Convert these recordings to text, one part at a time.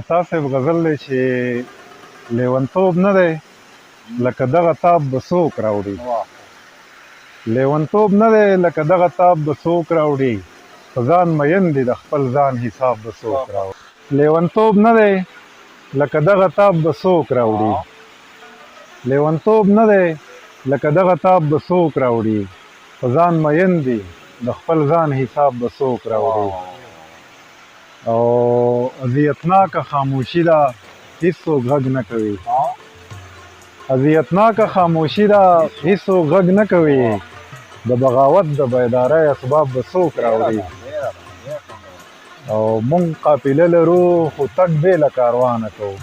عطا صاحب غزل دی چې لیونتوب نه دی لکه دغه تاب به څوک راوړي. لیونتوب نه دی لکه دغه تاب به څوک راوړي، په ځان مین دي د خپل ځان حساب به څوک راوړي. لیونتوب نه دی لکه دغه تاب به څوک راوړي. لیونتوب نه دی لکه دغه تاب به څوک راوړي، په ځان مین دي د خپل ځان حساب به څوک راوړي. او اذیتناکه خاموشي ده هیڅوک غږ نه کوي. اذیتناکه خاموشي ده هیڅوک غږ نه کوي، د بغاوت د بیدارۍ اسباب به څوک راوړي. او مونږ قافله لرو خو تګ بېله کاروانه کوو.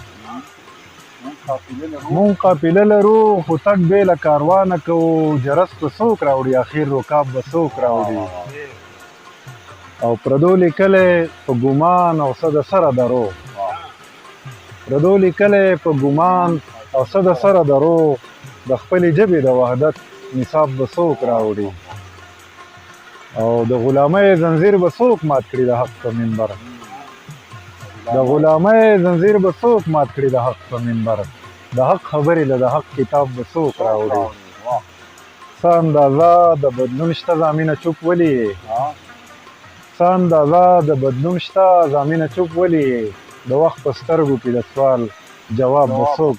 مونږ قافله لرو خو تګ بېله کاروانه کوو، جرس به څوک راوړي اخر رکاب به څوک راوړي. او پردو لیکلی په ګمان او څه د سره درو، پردو لیکلی په ګمان او څه د سره درو، د خپلې ژبې د وحدت نصاب به څوک راوړي. او د غلامۍ زنځیر به څوک مات کړي د حق په منبر، د غلامۍ زنځیر به څوک مات کړي د حق په منبر، د حق خبرې له د حق کتاب به څوک راوړي. څه اندازه د بدلون شته زامینه چوپ ولې یې، څه اندازه د بدلون شته زامینه چوپ ولې یې، د وخت په سترګو کې د سوال جواب به څوک